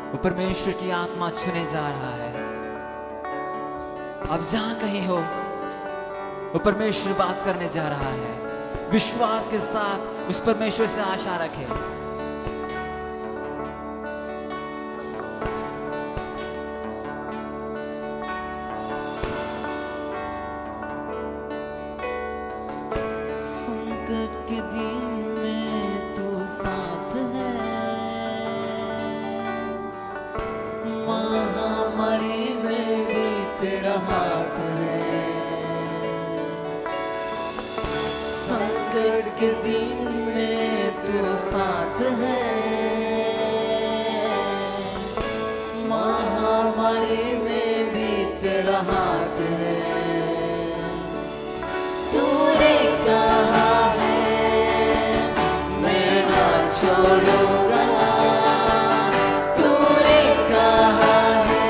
वो परमेश्वर की आत्मा छूने जा रहा है। अब जहां कहीं हो, वो परमेश्वर बात करने जा रहा है। विश्वास के साथ उस परमेश्वर से आशा रखें। संकट के दिन में तू साथ है, महामारी में भी तेरा हाथ है। संकट के दिन में तू साथ है, महामारी में भी तेरा हाथ है। तूने कहा है मैं ना छोड़ूंगा, तूने कहा है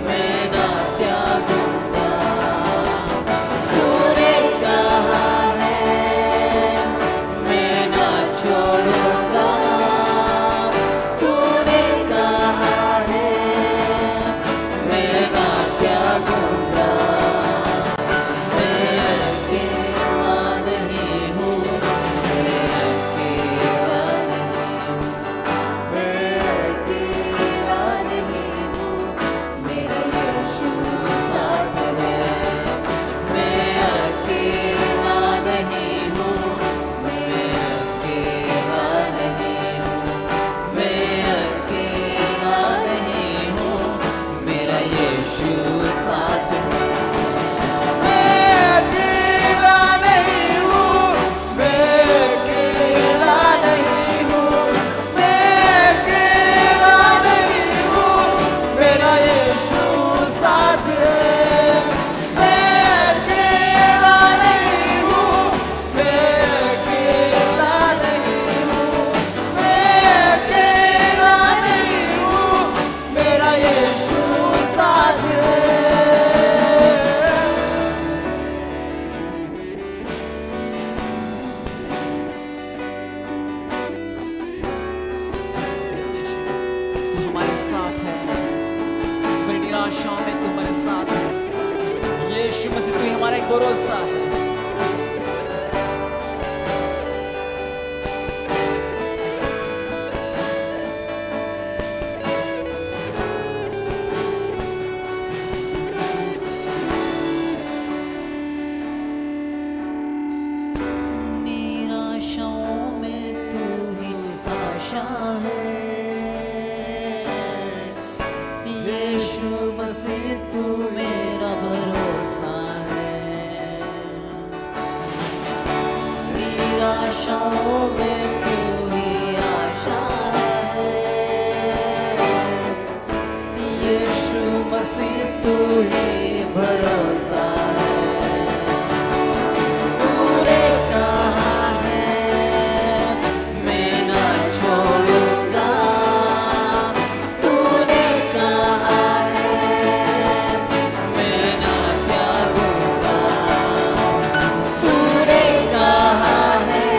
मैं ना त्यागूंगा, तूने कहा है मैं ना छोड़ूंगा, तूने कहा है मैं ना त्यागूंगा। मैं अकेला नहीं हूँ, मैं अकेला नहीं हूँ, मैं अकेला नहीं हूँ, मेरा यीशु साथ है। मैं अकेला नहीं हूँ, मैं अकेला नहीं हूँ, मैं अकेला नहीं हूँ, मेरा यीशु साथ है। मैं अकेला नहीं हूँ, मैं अकेला नहीं हूँ, मैं अकेला नहीं हूँ, मेरा यीशु साथ है। मैं अकेला नहीं हूँ, मैं अकेला नहीं हूँ, मैं अकेला नहीं हूँ, मेरा यीशु साथ है। तू हमारे साथ है, हमारी निराशाओं में तू हमारे साथ है। यीशु मसीह तू ही हमारा एक भरोसा है। निराशाओं में तू ही आशा है, यीशु मसीह तू मेरा भरोसा है। निराशाओं में तू ही आशा है, यीशु मसीह तू ही भरोसा है। तूने कहा है मैं ना छोड़ूंगा, तूने कहा है मैं ना त्यागूंगा, तूने कहा है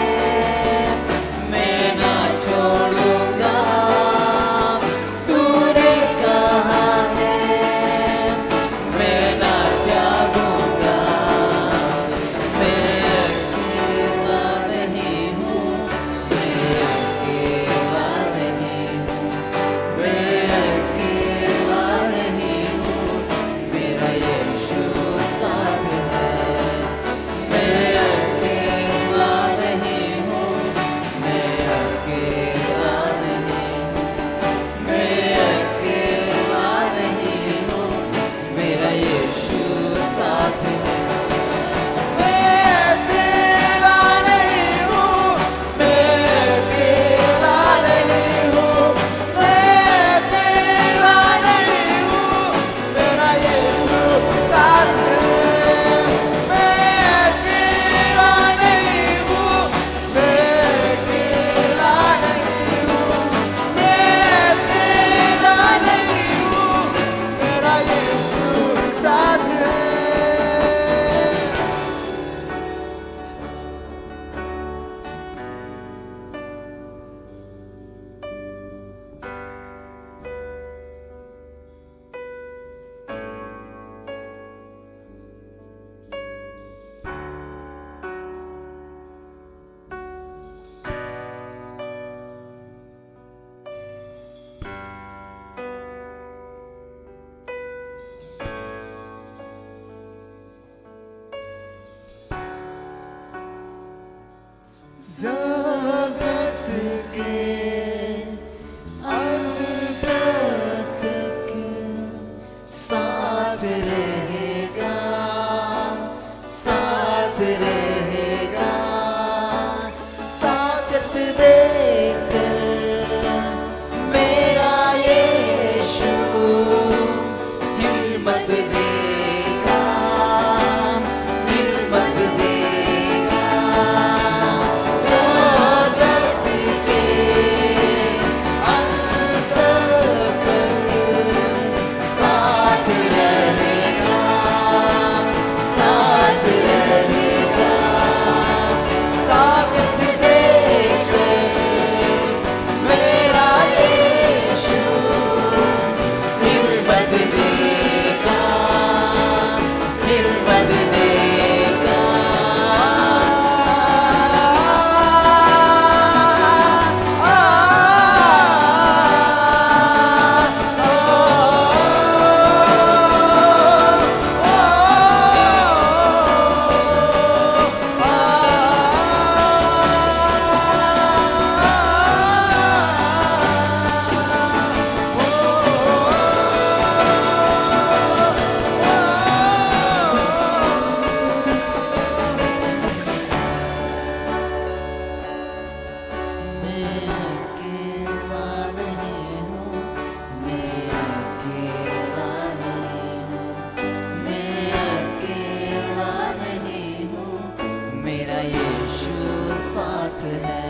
यीशु साथ है,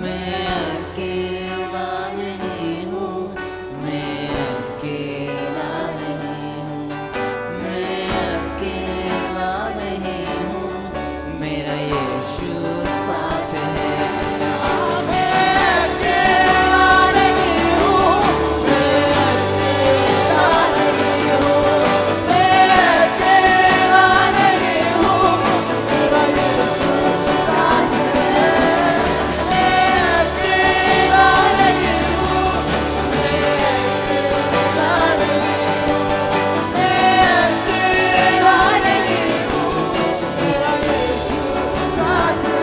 मैं अकेला नहीं हूँ, मैं अकेला नहीं हूँ, मैं अकेला नहीं हूँ, मेरा यीशु साथ है। मैं अकेला नहीं हूँ, मैं अकेला नहीं हूँ, मैं अकेला नहीं हूँ, मेरा यीशु साथ है। मैं अकेला नहीं हूँ, मैं अकेला नहीं हूँ, मैं अकेला नहीं हूँ, मेरा यीशु साथ है।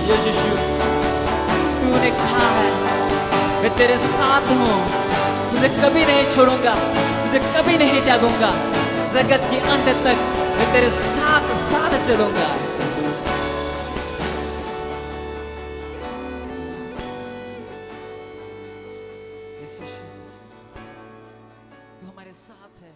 यीशु, तूने कहा है मैं तेरे साथ हूँ, तुझे कभी नहीं छोड़ूंगा, तुझे कभी नहीं त्यागूंगा, जगत के अंत तक मैं तेरे साथ साथ चलूंगा। यीशु, तू हमारे साथ है।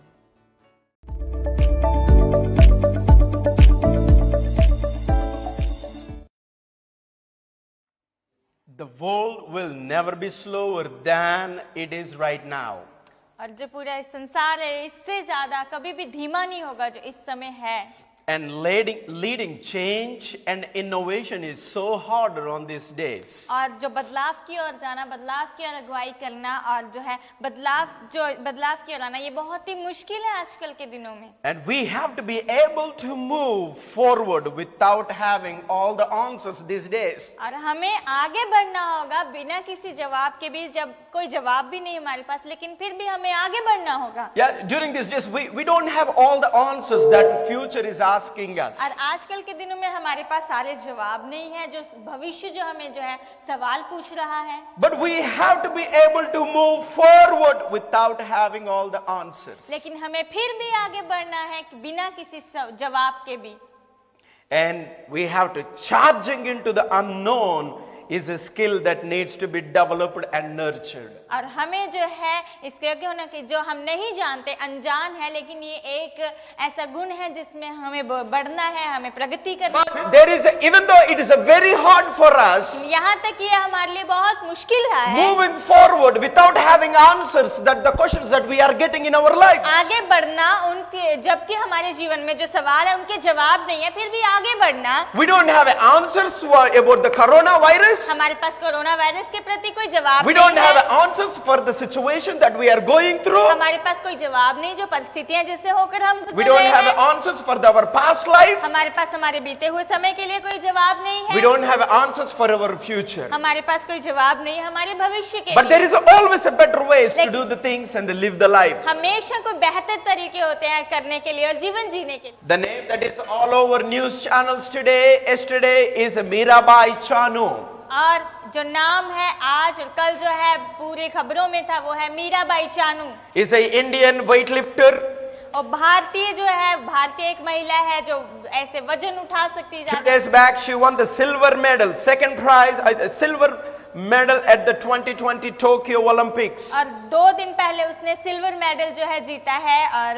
The world will never be slower than it is right now. और जो पूरा इस संसार है इससे ज्यादा कभी भी धीमा नहीं होगा जो इस समय है। And leading change and innovation is so harder on these days. और जो बदलाव की ओर जाना, बदलाव की ओर अगुवाई करना और जो है बदलाव की ओर आना, ये बहुत ही मुश्किल है आजकल के दिनों में। And we have to be able to move forward without having all the answers these days. और हमें आगे बढ़ना होगा बिना किसी जवाब के भी, जब कोई जवाब भी नहीं हमारे पास, लेकिन फिर भी हमें आगे बढ़ना होगा। Yeah, during these days we don't have all the answers that future is asking us. और आजकल के दिनों में हमारे पास सारे जवाब नहीं है, जो भविष्य जो हमें जो है सवाल पूछ रहा है। But we have to be able to move forward without having all the answers. लेकिन हमें फिर भी आगे बढ़ना है कि बिना किसी जवाब के भी। And we have to charging into the unknown is a skill that needs to be developed and nurtured. और हमें जो है इसके क्यों ना कि जो हम नहीं जानते, अनजान है, लेकिन ये एक ऐसा गुण है जिसमें हमें बढ़ना है, हमें प्रगति करनी है। There is even though it is a very hard for us यहाँ तक ये हमारे लिए बहुत मुश्किल है moving forward without having answers that the questions that we are getting in our lives. आगे बढ़ना, उनके जबकि हमारे जीवन में जो सवाल है उनके जवाब नहीं है, फिर भी आगे बढ़ना। We don't have answers about the coronavirus. हमारे पास कोरोना वायरस के प्रति कोई जवाब We नहीं don't have है। answers for the situation that we are going through. हमारे पास कोई जवाब नहीं जो परिस्थितियां जिससे होकर हम We गुजर don't रहे have हैं। answers for our past life. हमारे पास हमारे बीते हुए समय के लिए कोई जवाब नहीं We है। don't have answers for our future. हमारे पास कोई जवाब नहीं है हमारे भविष्य के But there लिए। is always a better ways to do the things and live the life. हमेशा कोई बेहतर तरीके होते हैं करने के लिए और जीवन जीने के लिए। The name that is all over news channels today, yesterday, is Mirabai Chanu. और जो नाम है आज और कल जो है पूरी खबरों में था वो है Mirabai Chanu. Is a Indian weightlifter. और भारतीय जो है, भारतीय एक महिला है जो ऐसे वजन उठा सकती है 2 ज्यादा। days back she won the silver medal, second prize, silver medal at the 2020 Tokyo Olympics. और 2 दिन पहले उसने सिल्वर मेडल जो है जीता है और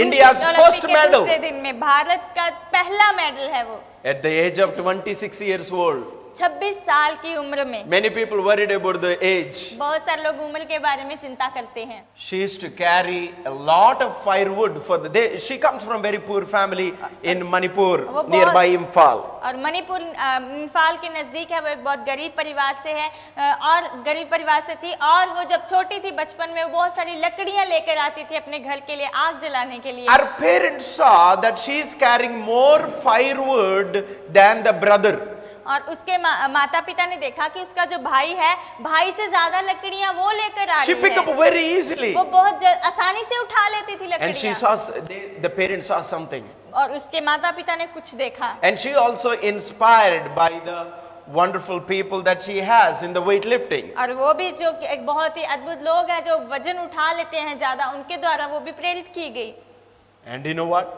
India's first medal. दूसरे दिन में भारत का पहला मेडल है वो At the age of 26 years old. 26 साल की उम्र में। Many people worried about the age. बहुत सारे लोग उम्र के बारे में चिंता करते हैं। She used to carry a lot of firewood for the day. She comes from very poor family in Manipur, nearby Imphal. और मणिपुर इम्फाल के नजदीक है, वो एक बहुत गरीब परिवार से है और गरीब परिवार से थी। और वो जब छोटी थी बचपन में वो बहुत सारी लकड़ियां लेकर आती थी अपने घर के लिए, आग जलाने के लिए। Her parents saw that she is carrying more firewood than the brother. और उसके माता पिता ने देखा कि उसका जो भाई है, भाई से ज्यादा लकड़ियां वो लेकर आ She रही picked up है। very easily. वो बहुत आसानी से उठा लेती थी And she लकड़ियां। saw, the parents saw something. और उसके माता पिता ने कुछ देखा। And she also inspired by the wonderful people that she has in the weightlifting. और वो भी जो एक बहुत ही अद्भुत लोग हैं जो वजन उठा लेते हैं ज्यादा, उनके द्वारा वो भी प्रेरित की गई। And you know what?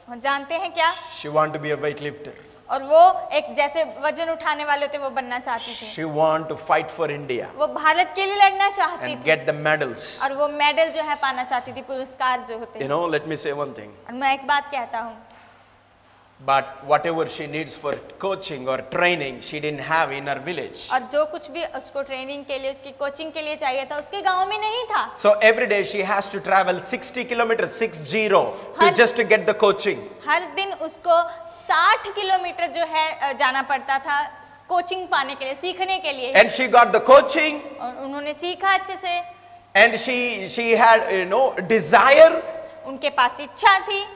और जानते हैं क्या? She wanted to be a weightlifter. और वो एक जैसे वजन उठाने वाले थे वो बनना चाहती थी। She wanted to fight for India वो भारत के लिए लड़ना चाहती and थी get the medals. और वो मेडल जो है पाना चाहती थी, पुरस्कार जो होते You हैं। know, let me say one thing. और मैं एक बात कहता हूँ, But whatever she needs for coaching or training, she didn't have in her village. और जो कुछ भी उसको ट्रेनिंग के लिए, उसकी कोचिंग के लिए चाहिए था, उसके गांव में नहीं था। So every day she has to travel 60 kilometers, 60, to just to get the coaching. हर दिन उसको 60 किलोमीटर जो है जाना पड़ता था कोचिंग पाने के लिए, सीखने के लिए। And she got the coaching. और उन्होंने सीखा अच्छे से। And she had, desire. उनके पास इच्छा थी।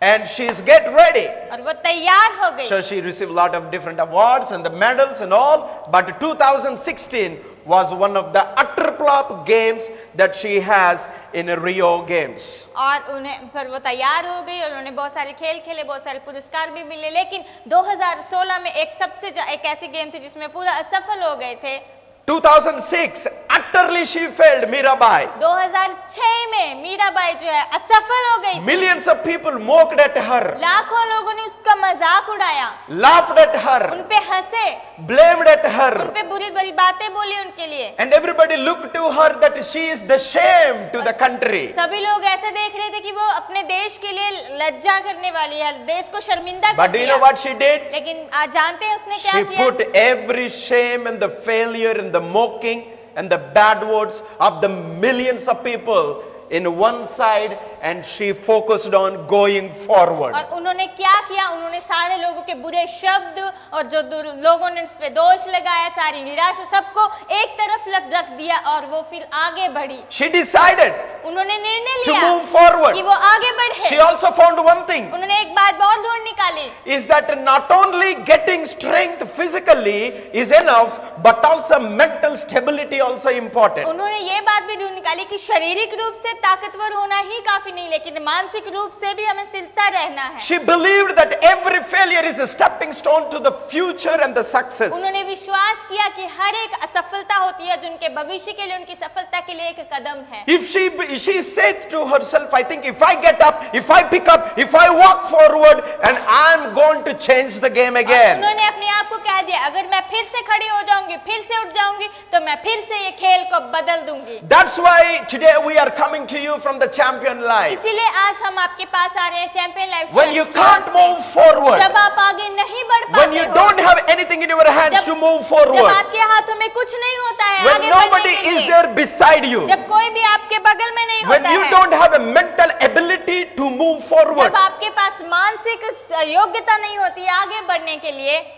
And she's get ready. और वो तैयार हो गई। So she received a lot of different awards and the medals and all. But 2016 was one of the utter flop games that she has in Rio Games. और उन्हें फिर वो तैयार हो गई और उन्हें बहुत सारे खेल खेले, बहुत सारे पुरस्कार भी मिले, लेकिन 2016 में एक ऐसी गेम थी जिसमें पूरा असफल हो गए थे। 2006 utterly she failed, Mirabai. 2006 में मीराबाई जो है असफल हो गई। Millions of people mocked at her. लाखों लोगों ने उसका मजाक उड़ाया, laughed at her, उन पे हंसे, blamed at her, उन पे बुरी बुरी बातें बोली उनके लिए। and everybody looked to her that she is the shame to the country. सभी लोग ऐसे देख रहे थे कि वो अपने देश के लिए लज्जा करने वाली है, देश को शर्मिंदा But कर do you दिया। know what she did? लेकिन आज जानते हैं उसने क्या She किया? put every shame and the failure and the mocking and the bad words of the millions of people in one side, and she focused on going forward. और उन्होंने क्या किया? उन्होंने सारे लोगों के बुरे शब्द और जो लोगों ने उस पे दोष लगाया, सारी निराशा, सबको एक तरफ रख दिया और वो फिर आगे बढ़ी। She decided उन्होंने निर्णय to लिया move forward. कि वो आगे बढ़े। She also found one thing, उन्होंने एक बात बहुत ढूंढ निकाली, is that not only getting strength physically is enough, but also mental stability also important. उन्होंने ये बात भी ढूंढ निकाली कि शारीरिक रूप से ताकतवर होना ही काफी नहीं, लेकिन मानसिक रूप से भी हमें स्थिरता रहना है। She believed that every failure is a stepping stone to the future and the success. उन्होंने विश्वास किया कि हर एक असफलता होती है जो उनके भविष्य के लिए, उनकी सफलता के लिए एक कदम है। If she said to herself, I think if I get up, if I pick up, if I walk forward, and I'm going to change the game again. उन्होंने अपने आप को कह दिया, अगर मैं फिर से खड़ी हो जाऊंगी, फिर से उठ जाऊंगी, तो मैं फिर से ये खेल को बदल दूंगी। That's why today we are coming to you from the Champion Life. इसीलिए आज हम आपके पास आ रहे हैं champion life. When you can't move forward, जब आप आगे नहीं बढ़ पाते when you हो, don't have anything in your hands to move जब forward, आपके हाथों में कुछ नहीं होता है when आगे बढ़ने nobody के is लिए, there beside you, जब कोई भी आपके बगल में नहीं when होता you है, don't have a mental ability to move forward, जब आपके पास मानसिक योग्यता नहीं होती है आगे बढ़ने के लिए,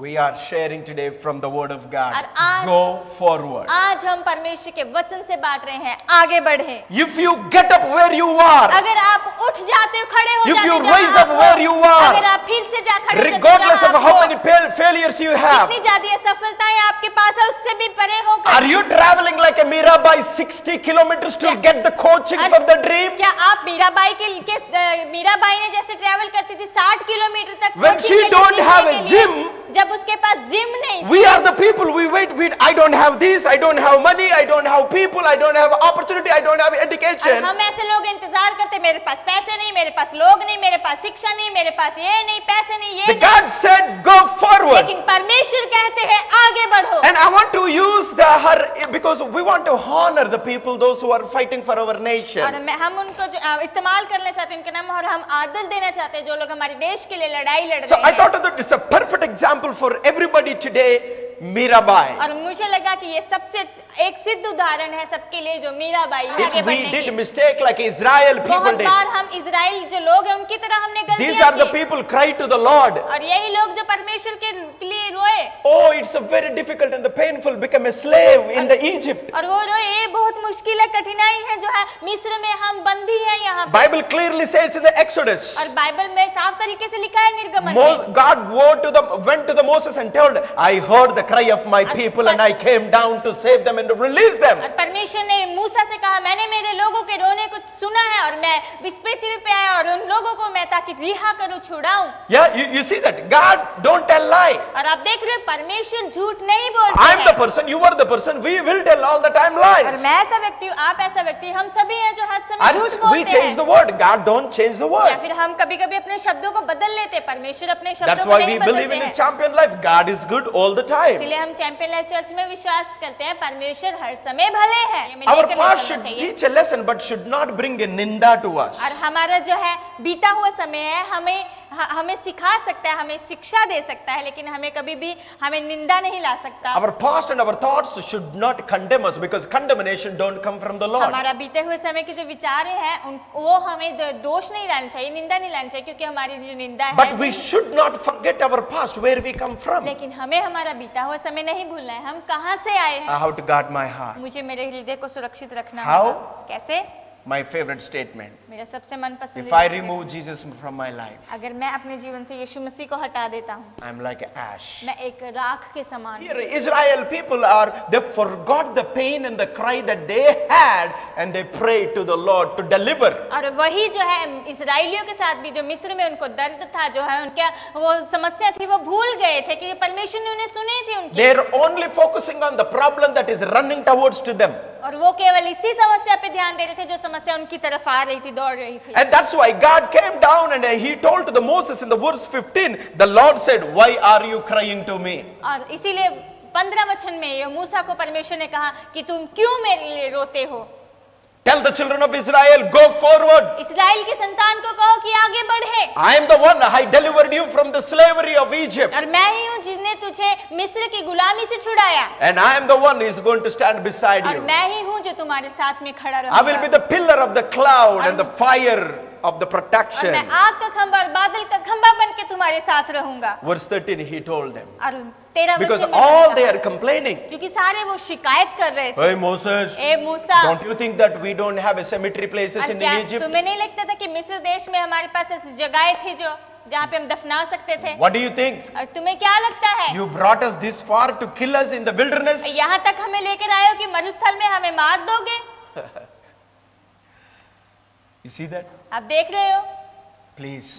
we are sharing today from the Word of God. और आज- Go forward. आज हम परमेश्वर के वचन से बांट रहे हैं, आगे बढ़े। If you get up where you are, अगर आप उठ जाते हो, खड़े हो if जाते you हो जहाँ raise आप up हो, where you are, अगर आप फिर से जा खड़े हो जाते हो regardless जहाँ of आप how हो, many failures you have, जितनी ज्यादा असफलताएं आपके पास है उससे भी परे होकर, are you traveling like a Mirabai 60 kilometers to get the coaching for the dream? क्या आप मीराबाई ने जैसे ट्रैवल करती थी 60 किलोमीटर तक When coaching she के लिए don't सीखने have a के लिए, gym, जब उसके पास जिम नहीं, we are the people, we wait, I don't have this, I don't have money, I don't have people, I don't have opportunity, I don't have और education. हम ऐसे लोग इंतजार करते, मेरे पास पैसे नहीं, मेरे पास लोग नहीं, मेरे पास शिक्षा नहीं, मेरे पास ये नहीं, पैसे नहीं, ये The नहीं। God said, go forward. लेकिन परमेश्वर कहते हैं आगे बढ़ो। And I want to use her because we want to honor the people, those who are fighting for our और nation. हम उनको जो इस्तेमाल करना चाहते हैं उनके नाम, और हम आदर देना चाहते हैं जो लोग हमारे देश के लिए लड़ाई लड़ So रहे I हैं। thought that it's a perfect example for everybody today, Mirabai. और मुझे लगा कि ये सबसे एक सिद्ध उदाहरण है सबके लिए, जो मीराबाई है आगे If we बढ़ने did की। mistake like Israel people बहुत did, बार हम इजराइल जो लोग हैं उनकी तरह हमने these गलतियां are the की, people cry to the Lord. और यही लोग जो परमेश्वर के लिए रोए, Oh, it's a very difficult and the painful, become a slave in the Egypt. और वो रोए, ये बहुत मुश्किल है, कठिनाई है जो है मिस्र में हम बंदी हैं यहाँ पे। Bible clearly says in the Exodus, और बाइबल में साफ तरीके से लिखा है निर्गमन में, God went to the Moses and told, I heard the cry of my people and I came down to save them and to release them. और परमेश्वर ने मूसा से कहा, मैंने मेरे लोगों के रोने को सुना है और मैं इस पृथ्वी पे आया और उन लोगों को मैं ताकि रिहा करूं, छुड़ाऊं। Yeah, you see that? God don't tell lie. और आप देख रहे हो परमेश्वर झूठ नहीं बोलते I'm हैं। the person, you are the person, we will tell all the time और lies. मैं ऐसा व्यक्ति हूँ, आप ऐसा व्यक्ति, हम सभी हैं जो हर समय And झूठ we बोलते change the हैं। word. God don't change the या word. फिर हम कभी-कभी अपने शब्दों को बदल लेते हैं, परमेश्वर अपने शब्दों That's को why नहीं we believe बदलते in a हैं। champion life. God is good all the time. इसलिए हम चैंपियन लाइफ चर्च में विश्वास करते हैं, परमेश्वर परमेश्वर हर समय भले हैं। ये हमें Our लेकर past चलना should चाहिए। teach a lesson but should not bring a ninda to us. और हमारा जो है बीता हुआ समय है, हमें सिखा सकता है, हमें शिक्षा दे सकता है, लेकिन हमें कभी भी हमें निंदा नहीं ला सकता। Our past and our thoughts should not condemn us because condemnation don't come from the Lord. हमारा बीते हुए समय के जो विचार हैं वो हमें दोष नहीं डालना चाहिए, निंदा नहीं लानी चाहिए, क्योंकि हमारी जो निंदा है। But we should not forget our past, where we come from. लेकिन हमें हमारा बीता हुआ समय नहीं भूलना है, हम कहाँ से आए हैं। How to guard my heart. मुझे मेरे हृदय को सुरक्षित रखना How? होगा। कैसे? My favorite statement. मेरा सबसे मनपसंद। If I remove Jesus from my life, अगर मैं अपने जीवन से यीशु मसीह को हटा देता हूँ, I'm like ash. मैं एक राख के समान। Here, Israel people they forgot the pain and the cry that they had, and they prayed to the Lord to deliver. और वही जो है इस्राएलियों के साथ भी जो मिस्र में उनको दर्द था, जो है उनका वो समस्या थी, वो भूल गए थे कि परमेश्वर ने उन्हें सुनी थी उनकी। They're only focusing on the problem that is running towards to them. और वो केवल इसी समस्या पे ध्यान दे रहे थे जो समस्या उनकी तरफ आ रही थी, दौड़ रही थी। And that's why God came down and he told to the Moses in the verse 15, the Lord said, why are you crying to me? और इसीलिए 15 वचन में ये मूसा को परमेश्वर ने कहा कि तुम क्यों मेरे लिए रोते हो। Tell the children of Israel, go forward. इस्राएल की संतान को कहो कि आगे बढ़े। I am the one, I delivered you from the slavery of Egypt. और मैं ही हूँ जिसने तुझे मिस्र की गुलामी से छुड़ाया। And I am the one who is going to stand beside और you. मैं ही हूँ जो तुम्हारे साथ में खड़ा I will be रहूंगा। the pillar of the cloud and the fire of the और protection. मैं आग का खंभा और बादल का खंभा बन के तुम्हारे साथ रहूंगा। Verse 13, he told them. और 13 Because वचन में all बताया, they are complaining. क्योंकि सारे वो शिकायत कर रहे थे। Hey Moses, A Musa, don't you think that we don't have a cemetery places और in क्या Egypt? तुम्हें नहीं लगता था कि मिस्र देश में हमारे पास ऐसी जगहें थी जो जहाँ पे हम दफना सकते थे? What do you think? और तुम्हें क्या लगता है? You brought us this far to kill us in the wilderness? यहाँ तक हमें लेकर आए हो कि मरुस्थल में हमें मार दोगे? You see that? आप देख रहे हो? Please,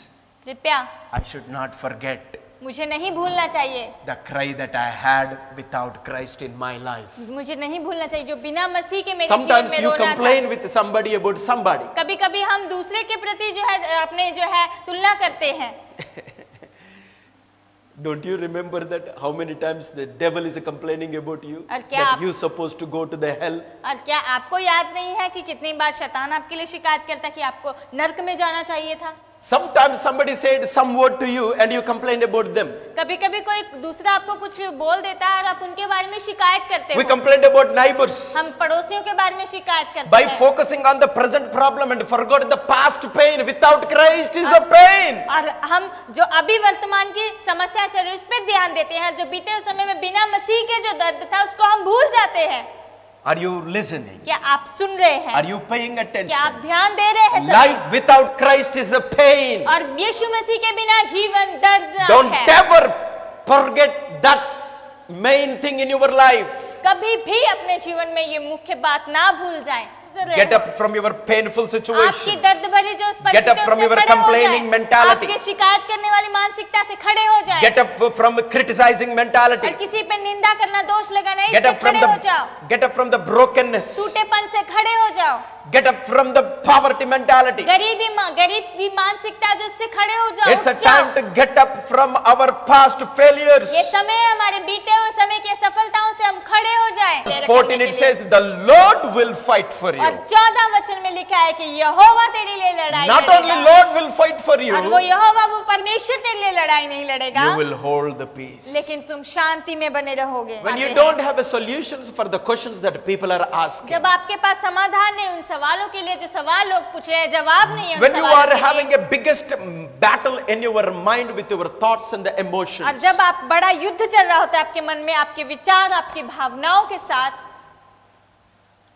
कृपया I should not forget मुझे नहीं भूलना चाहिए, the cry that I had without Christ in my life. मुझे नहीं भूलना चाहिए जो बिना मसीह के मेरे जीवन Sometimes में you रो रहा था। complain with somebody about somebody. कभी कभी हम दूसरे के प्रति जो है अपने जो है तुलना करते हैं। Don't you remember that how many times the devil is complaining about you? और क्या That आप- you supposed to go to the hell? और क्या आपको याद नहीं है कि कितनी बार शैतान आपके लिए शिकायत करता है कि आपको नर्क में जाना चाहिए था? Sometimes somebody said some word to you and you complained about them. कभी कभी कोई दूसरा आपको कुछ बोल देता है और आप उनके बारे में शिकायत करते We हो। complained about neighbors. हम पड़ोसियों के बारे में शिकायत करते By हैं focusing on the present problem and forgot the past pain, without Christ is a pain. और हम जो अभी वर्तमान की समस्या चल रही है उस पर ध्यान देते हैं। जो बीते हुए समय में बिना मसीह के जो दर्द था उसको हम भूल जाते हैं। Are you listening? क्या आप सुन रहे हैं? Are you paying क्या आप attention? ध्यान दे रहे हैं सभी? Life without Christ is a pain. और यीशु मसीह के बिना जीवन दर्दनाक Don't है। ever forget that main thing in your life. कभी भी अपने जीवन में ये मुख्य बात ना भूल जाएं। Get up from your painful आपकी situation. दर्द भरी जो Get up from your complaining mentality. आपके शिकायत करने वाली मानसिकता से खड़े हो जाएं। Get up from criticizing mentality. और किसी पे निंदा करना, दोष लगाना, Get इससे up from खड़े हो जाओ। the brokenness. टूटेपन से खड़े हो जाओ। Get up from the poverty mentality. गरीब की मानसिकता जो उससे खड़े हो जाओ। It's a उठ जाओ। time to get up from our past failures. ये समय है हमारे बीते हुए समय की असफलताओं से हम खड़े हो जाएं। Verse 14 it says, the Lord will fight for और you. 14 वचन में लिखा है कि यहोवा तेरे लिए लड़ाई Not लड़ेगा। only Lord will fight for you, और वो यहोवा वो परमेश्वर तेरे लिए लड़ाई नहीं लड़ेगा, you will hold the peace. लेकिन तुम शांति में बने रहोगे। When you don't have a solutions for the questions that people are asking, जब आपके पास समाधान नहीं उन सवालों के लिए जो सवाल लोग पूछ रहे हैं, जवाब नहीं है उन when you सवालों are के लिए। having a biggest battle in your mind with your thoughts and the और emotions, जब आप बड़ा युद्ध चल रहा होता है आपके मन में, आपके विचार, आपकी भावनाओं के साथ,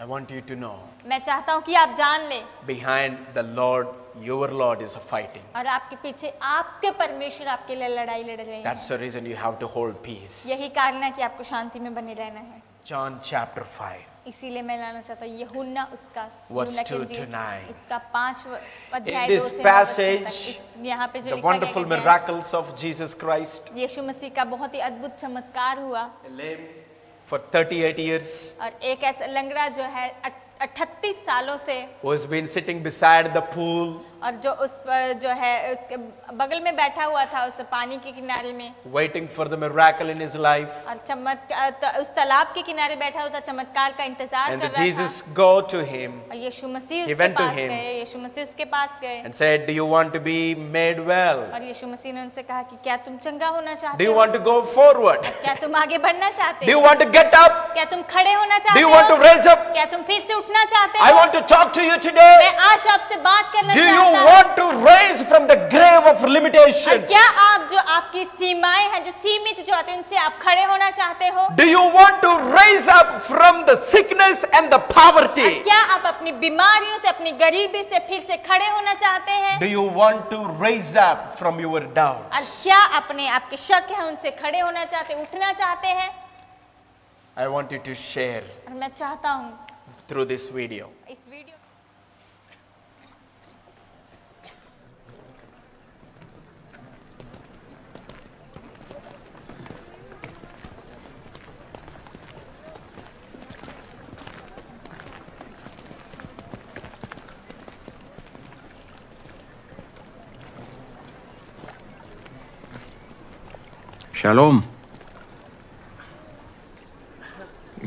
I want you to know, मैं चाहता हूं कि आप जान ले behind the Lord, your Lord is fighting. और आपके पीछे आपके परमेश्वर आपके लिए लड़ाई लड़ रहे हैं। That's the reason you have to hold peace. यही कारण है कि आपको शांति में बने रहना है। John chapter 5. इसीलिए मैं लाना चाहता हूँ यूहन्ना उसका Verse यूहन्ना 2 के to इंजील 9. उसका 5 अध्याय In 2 this से 9 passage, तक। यहाँ पे जो The लिखा wonderful गया है, miracles of Jesus Christ, यीशु मसीह का बहुत ही अद्भुत चमत्कार हुआ। a lame for 38 years, और एक ऐसा लंगड़ा जो है 38 सालों से who has been sitting beside the pool, और जो उस पर जो है उसके बगल में बैठा हुआ था उस पानी के किनारे में, waiting for the miracle in his life. और चमत्कार उस तालाब के किनारे बैठा हुआ था, चमत्कार का इंतजार And कर रहा Jesus था। go to him और यीशु मसीह He उसके went to पास him. गए, यीशु मसीह उसके पास गए and said, do you want to be made well? और यीशु मसीह ने उनसे कहा कि क्या तुम चंगा होना Do चाहते you हो? want to go forward? क्या तुम आगे बढ़ना चाहते Do you हो? want to get up? क्या तुम खड़े होना Do चाहते you want to हो? raise up? क्या तुम फिर से उठना चाहते I हो? want to talk to you today. मैं आज आपसे बात करना Do you चाहता हूँ। want to raise from the grave of और limitations? क्या आप जो आपकी सीमाएं हैं, जो सीमित जो आते हैं, उनसे आप खड़े होना चाहते हो? Do you want to raise up from the sickness and the और poverty? क्या आप अपनी बीमारियों से, अपनी गरीबी से फिर से खड़े होना चाहते हैं? Do you want to raise up from your और doubts? क्या अपने आपके शक है उनसे खड़े होना चाहते, उठना चाहते हैं? I want you to share और मैं चाहता हूँ through this video. इस video Shalom.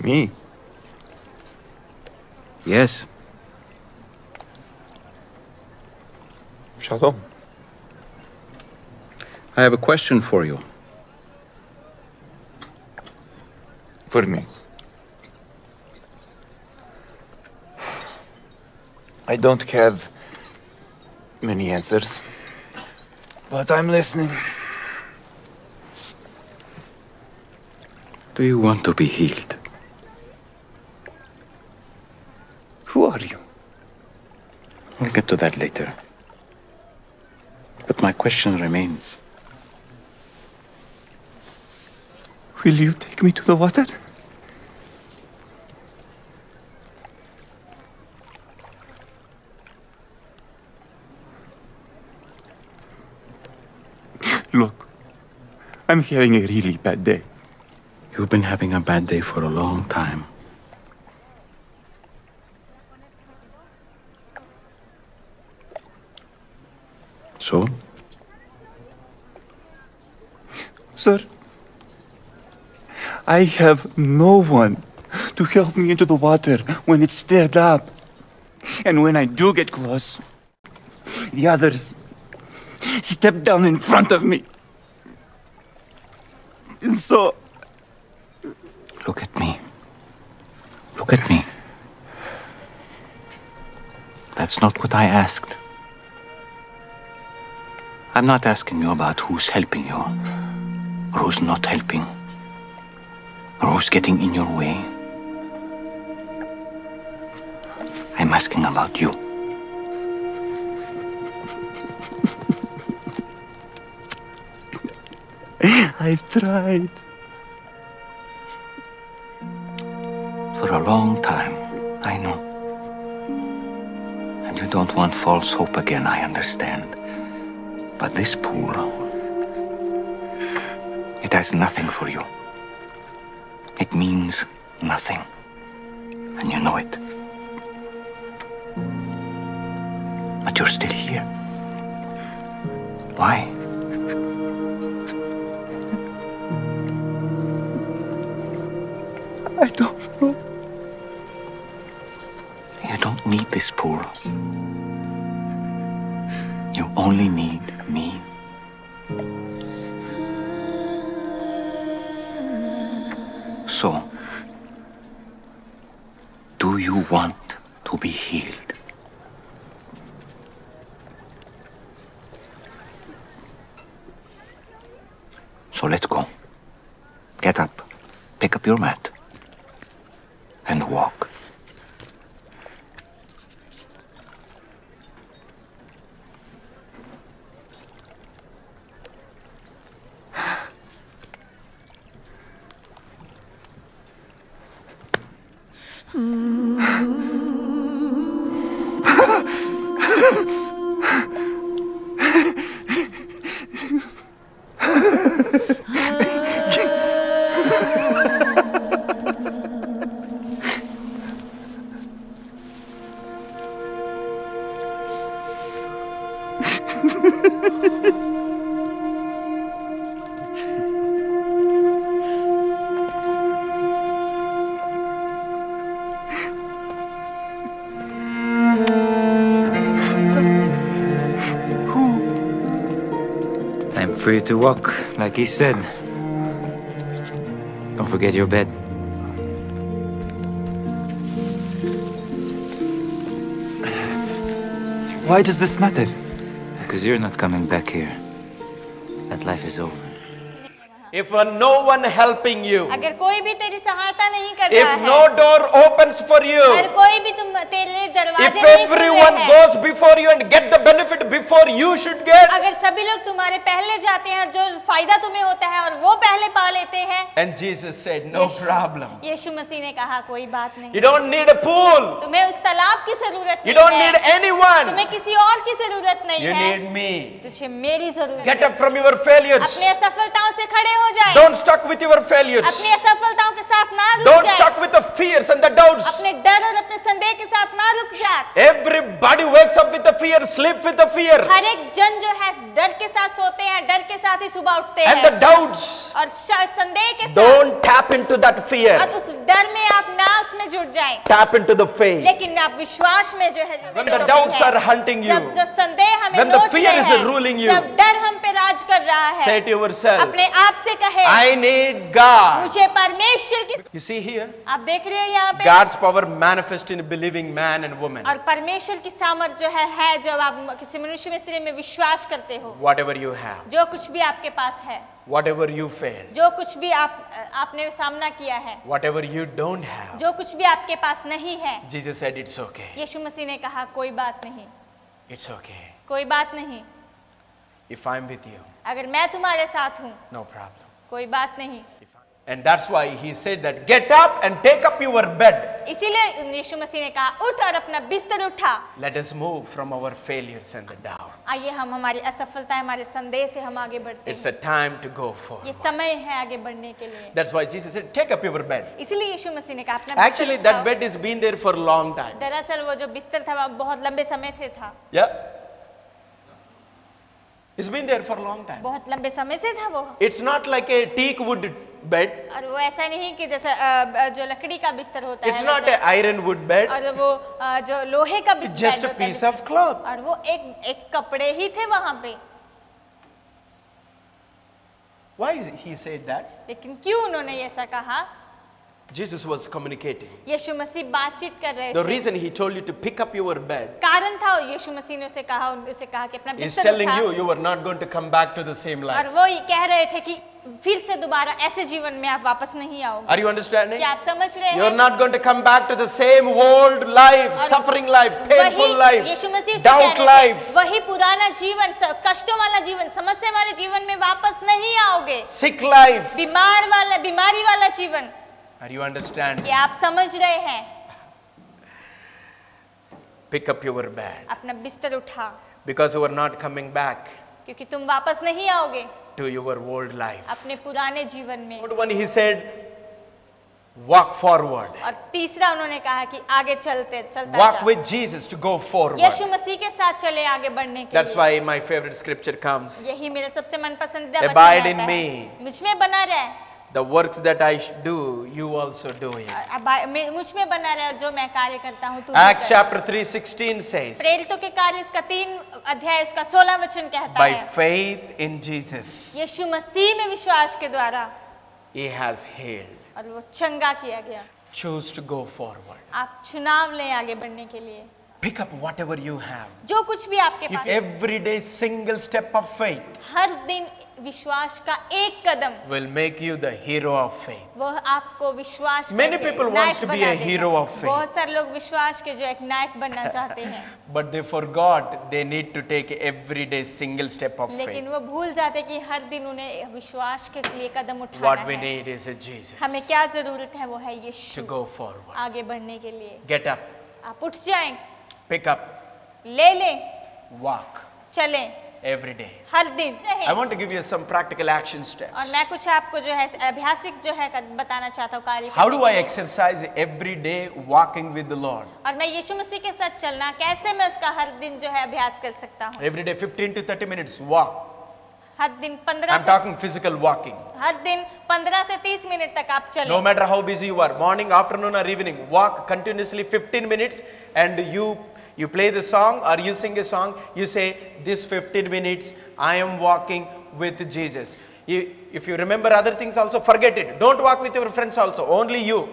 Me? Yes. Shalom. I have a question for you. For me. I don't have many answers, but I'm listening. Do you want to be healed? Who are you? We'll get to that later. But my question remains. Will you take me to the water? Look, I'm having a really bad day. You've been having a bad day for a long time. So? Sir, I have no one to help me into the water when it's stirred up. And when I do get close, the others step down in front of me. And so, Look at me. Look at me. That's not what I asked. I'm not asking you about who's helping you, or who's not helping, or who's getting in your way. I'm asking about you. I've tried. For a long time, I know. And you don't want false hope again, I understand. But this pool, it has nothing for you. It means nothing. And you know it. But you're still here. Why? I don't know. You don't need this pool. You only need me. So, do you want to be healed? So let's go. Get up, pick up your mat, and walk. I'm free to walk, like he said. Don't forget your bed. Why does this matter? Because you're not coming back here. That life is over. If no one helping you, अगर कोई भी तेरी सहायता नहीं कर if रहा है, no door opens for you, अगर कोई भी तेरे लिए दरवाजे if नहीं खुल everyone रहे हैं, goes before you and get the benefit before you should get, अगर सभी लोग तुम्हारे पहले जाते हैं और जो फायदा तुम्हें होता है और वो पहले पा लेते हैं, and Jesus said, no problem. यीशु मसीह ने कहा कोई बात नहीं, You don't need a pool. तुम्हें उस तालाब की जरूरत You नहीं don't है, need anyone. तुम्हें किसी और की जरूरत नहीं You है, need me. तुझे मेरी जरूरत Get है। up from your failures. अपने असफलताओं से खड़े हो जाए, Don't stuck with your failures. अपनी असफलताओं के साथ ना रुक Don't जाए, stuck with the fears and the doubts. अपने डर और अपने संदेह के साथ ना रुक जाए। Everybody wakes up with the fear, sleep with the fear. हर एक जन जो है डर के साथ सोते हैं, डर के साथ ही सुबह उठते And the हैं doubts. और संदेह के साथ, Don't tap into that fear. और उस डर में आप ना उसमें जुट जाएं, Tap into the faith. लेकिन आप विश्वास में जो है When the doubts are hunting you, जब संदेह हमें when the नोच fear रहे is हैं, ruling you, जब डर हम पे राज कर रहा है, say to yourself, अपने आप से कहे, I need God. मुझे परमेश्वर की, You see here, आप देख रहे हो यहाँ पे, God's power manifest in a believing man and woman. और परमेश्वर की सामर्थ जो है जब आप किसी मनुष्य में स्त्री में विश्वास करते हो, Whatever you have, जो कुछ भी आपके पास है, whatever you failed, जो कुछ भी आपने सामना किया है, whatever you don't have, जो कुछ भी आपके पास नहीं है, Jesus said it's okay. यीशु मसीह ने कहा कोई बात नहीं, It's okay. कोई बात नहीं, If I'm with you, अगर मैं तुम्हारे साथ हूँ no problem. कोई बात नहीं। And that's why he said that get up and take up your bed. इसीलिए यीशु मसीह ने कहा उठ और अपना बिस्तर उठा। Let us move from our failures and the doubt. आइए हम हमारी असफलता, हमारे संदेह से हम आगे बढ़ते It's हैं। a time to go ये forward. समय है आगे बढ़ने के लिए। That's why Jesus said take up your bed. इसीलिए यीशु मसीह ने कहा अपना बिस्तर Actually, उठाओ। that bed has been there for a long time. दरअसल वो जो बिस्तर था वो बहुत लंबे समय से था। Yeah. It's been there for a long time. बहुत लंबे समय से था वो। It's not like a teak wood bed. और वो ऐसा नहीं कि जैसे जो लकड़ी का बिस्तर होता It's है not वैसे, an iron wood bed. और वो जो लोहे का It's बिस्तर just a होता है, piece of cloth. और वो एक कपड़े ही थे वहां पे। Why he said that? लेकिन क्यों उन्होंने ऐसा कहा? Jesus was communicating. यीशु मसीह बातचीत कर रहे The थे। reason he told you to pick up your bed कारण था यीशु मसीह ने उसे कहा कि अपना is बिस्तर telling उठा। you were not going to come back to the same और life. वो ये कह रहे थे कि फिर से दोबारा ऐसे जीवन में आप वापस नहीं आओगे। Are you understanding? क्या आप समझ रहे You're हैं? not going to come back to the same old life, और suffering life, painful life, यीशु मसीह से doubt कह रहे life, थे, वही पुराना जीवन, कष्टों वाला जीवन, समस्या वाले जीवन में वापस नहीं आओगे। sick life. बीमारी वाला जीवन। Are you understanding? क्या आप समझ रहे हैं? Pick up your bed अपना बिस्तर उठा, because you are not coming back क्योंकि तुम वापस नहीं आओगे to your old life. अपने पुराने जीवन में। Third one, he said, walk forward. और तीसरा उन्होंने कहा कि आगे चलता Walk जा। with Jesus to go forward. यीशु मसीह के साथ चले आगे बढ़ने के That's लिए। why my favorite scripture comes. यही मेरा सबसे मनपसंदीदा वचन Abide in रहता है। me. मुझ में बना रहे, The works that I do, you also do it. मुझ में बना रहे, जो मैं कार्य करता हूँ तू भी Acts कर। chapter 3:16 says, प्रेरितों के कार्य उसका 3 अध्याय उसका 16 वचन कहता by है, faith in Jesus, यीशु मसीह में विश्वास के द्वारा he has healed. और वो चंगा किया गया। Choose to go forward. आप चुनाव लें आगे बढ़ने के लिए। Pick up whatever you have. जो कुछ भी आपके If pass, every day single step of faith हर दिन विश्वास का एक कदम will make you the hero of faith. वो आपको विश्वास Many करके people Nayak wants to be बना a देगा। hero of faith. बहुत सारे लोग विश्वास के जो एक नायक बनना चाहते हैं, But they forgot they need to take every day single step of लेकिन faith. वो भूल जाते कि हर दिन उन्हें विश्वास के लिए कदम उठाना What we है। need is a Jesus हमें क्या जरूरत है, वो है to यीशु। go forward. आगे बढ़ने के लिए Get up, आप उठ जाएं, pick up, ले लें, walk चलें every day. हर दिन। I want to give you some practical action और steps. मैं कुछ आपको जो है अभ्यासिक जो है बताना चाहता हूँ कार्य How करने do के I लिए। exercise every day walking with the Lord? और मैं यीशु मसीह के साथ चलना कैसे मैं उसका हर दिन जो है अभ्यास कर सकता हूँ। Every day 15 to 30 minutes walk. हर दिन 15 I'm से talking physical walking. हर दिन 15 से 30 मिनट तक आप चलें। No matter how busy you are, morning, afternoon or evening, walk continuously 15 minutes and you play the song or you sing a song, you say this 15 minutes I am walking with Jesus. If you remember other things also, forget it. Don't walk with your friends also, only you.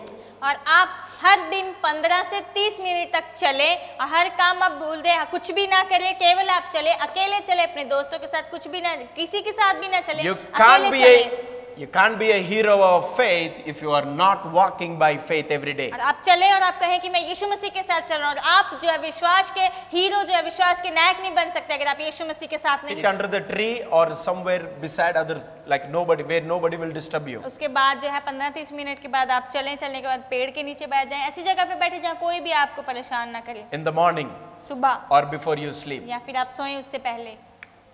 और आप हर दिन 15 से 30 minute तक चले और हर काम आप भूल दे, कुछ भी ना करें, केवल आप चले, अकेले चले, अपने दोस्तों के साथ कुछ भी ना, किसी के साथ भी ना चले, अकेले चले। You can't be a hero of faith if you are not walking by faith every day. और आप चले और आप कहें कि मैं यीशु मसीह के साथ चल रहा हूँ, और आप जो है विश्वास के हीरो, जो है विश्वास के नायक नहीं बन सकते अगर आप यीशु मसीह के साथ नहीं। Sit under the tree or somewhere beside others, like nobody, where nobody will disturb you. उसके बाद जो है 15-30 मिनट के बाद आप चलें, चलने के बाद पेड़ के नीचे बैठ जाएं, ऐसी जगह पे बैठे जहाँ कोई भी आपको परेशान ना करे। In the morning सुबह or before you sleep. या फिर आप सोएं उससे पहले।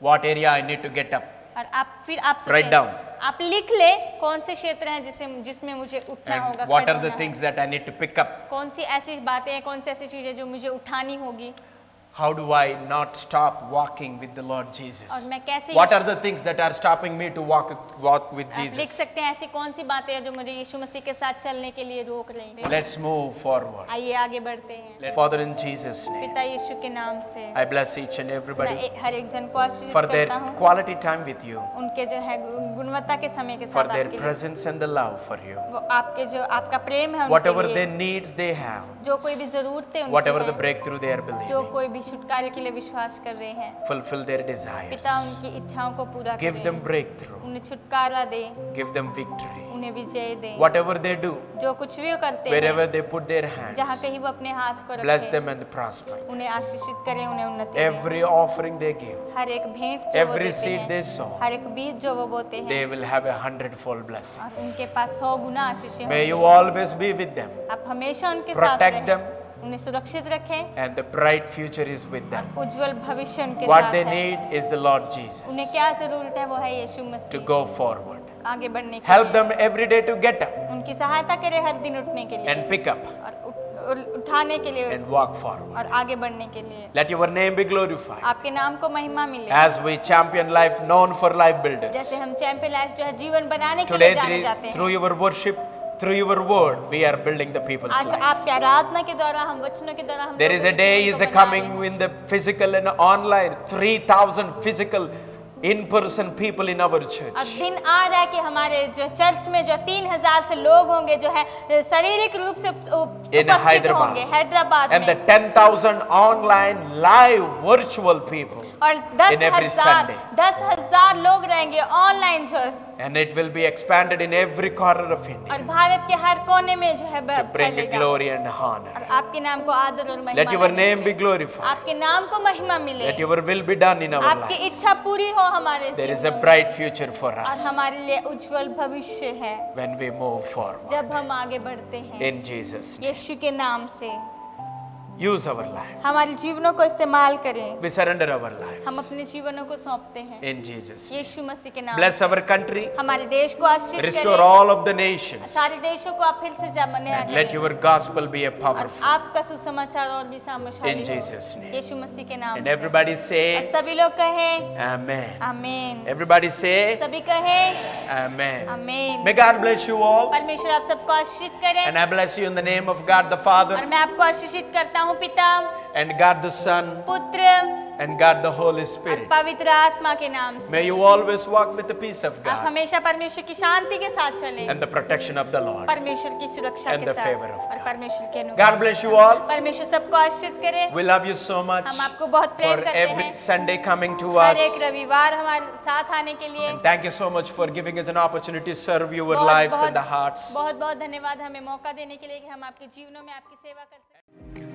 What area I need to get up? और आप फिर आप Write down. आप लिख ले कौन से क्षेत्र हैं जिसमें मुझे उठना होगा, And what are the things that I need to pick up? कौन सी ऐसी बातें हैं, कौन सी ऐसी चीजें जो मुझे उठानी होगी। How do I not stop walking with the Lord Jesus? और मैं कैसे What are the things that are stopping me to walk with आप लिख Jesus? सकते हैं ऐसी कौन सी बातें हैं जो मुझे यीशु मसीह के साथ चलने के लिए रोक रही हैं। Let's move forward. आइए आगे बढ़ते हैं। Father, in Jesus' name, पिता यीशु के नाम से I bless each and everybody मैं हर एक जन को आशीष for their करता हूँ, quality time with you, उनके जो है गुणवत्ता के समय के for साथ their आपके लिए, presence and the love for you. वो आपके जो आपका प्रेम है Whatever उनके their लिए, needs they have, जो कोई भी जरूरतें उनकी whatever the हैं, breakthrough they are जो believing, कोई भी छुटकारे के लिए विश्वास कर रहे हैं, fulfill their desires. पिता उनकी इच्छाओं को पूरा Give them करें, breakthrough. उन्हें छुटकारा दे, Give them victory. उन्हें विजय दे। Whatever they do, जो कुछ भी वो करते wherever हैं, they put their hands, जहाँ कहीं वो अपने हाथ को bless रखें, them and prosper. उन्हें आशीषित करें, उन्हें उन्नति दें। Every offering they give, हर एक भेंट जो वो every देते seed हैं, they sow, हर एक बीज जो वो बोते हैं, they will have 100-fold और blessings. उनके पास 100 गुना आशीषें May you होंगी। always be with them, आप हमेशा उनके साथ protect रहें, them, उन्हें सुरक्षित रखें, and the bright future is with them. उज्जवल भविष्य उनके What साथ they है। need is the Lord उन्हें Jesus क्या जरूरत है वो है यीशु to मसीह, go forward. आगे बढ़ने के Help लिए। them every day to get up उनकी सहायता करे हर दिन उठने के लिए and pick up और उठाने के लिए and walk forward. और आगे बढ़ने के लिए। Let your name be glorified आपके नाम को महिमा मिले, as we champion life, known for life builders. जैसे हम चैंपियन लाइफ जो है जीवन बनाने के लिए Today, जाने जाते हैं। through your worship, through your word, we are building the people's आज life. आपके आराधना के द्वारा, हम वचनों के द्वारा हम There is a लोगों के day जीवन is को बना रहे coming हैं। in the physical and online, 3,000 physical in-person people in our अब church. दिन आ रहा है कि हमारे जो चर्च में जो 3000 से लोग होंगे जो है शारीरिक रूप से In उपस्थित Hyderabad. होंगे हैदराबाद And the में, 10,000 online live virtual people. और in every 10,000 लोग रहेंगे ऑनलाइन जो, And it will be expanded in every corner of India और भारत के हर कोने में जो है to bring फैलेगा। glory and और honor. आपके नाम को आदर और महिमा Let your लाने name के be लिए। glorified. आपके नाम को महिमा मिले, Let your will be done in our आपकी lives. इच्छा पूरी हो हमारे There is a जीवन में, bright future for और us हमारे लिए उज्जवल भविष्य है when we move forward. जब हम आगे बढ़ते हैं In Jesus' name. यीशु के नाम से। Use our lives. हमारे जीवनों को इस्तेमाल करें, We surrender our हम lives. अपने जीवनों को सौंपते हैं In Jesus' name. यीशु मसीह के नाम Bless से। our country. हमारे देश को आशीष Restore करें, all of the nations. सारे देशों को आप फिर से जमाने And let your gospel be a और powerful. आपका सुसमाचार और भी सामर्थ्य In Jesus' name. यीशु मसीह के नाम And से। everybody और say, सभी लोग कहें Amen. आमीन, Everybody say, सभी कहें Amen. आमीन। May God bless you all. परमेश्वर आप सबको आशीषित करें, And I bless you in the name of God the और Father, मैं आपको आशीषित करता हूँ पिता, and God the Son, पुत्र and God the Holy और Spirit. पवित्र आत्मा के नाम से। May you always walk with the peace of आप God हमेशा परमेश्वर की शांति के साथ चलें, and the protection of the Lord. परमेश्वर की सुरक्षा and के the साथ favor of और God. परमेश्वर के अनुग्रह। God bless you all. परमेश्वर सबको आशीषित करे। We love you so much हम आपको बहुत प्रेम for करते every हैं, Sunday coming to her us. एक रविवार हमारे साथ आने के लिए। And thank you so much for giving us an opportunity to serve your बहुत lives बहुत and the hearts. बहुत बहुत धन्यवाद हमें मौका देने के लिए कि हम आपके जीवनों में आपकी सेवा कर सकें।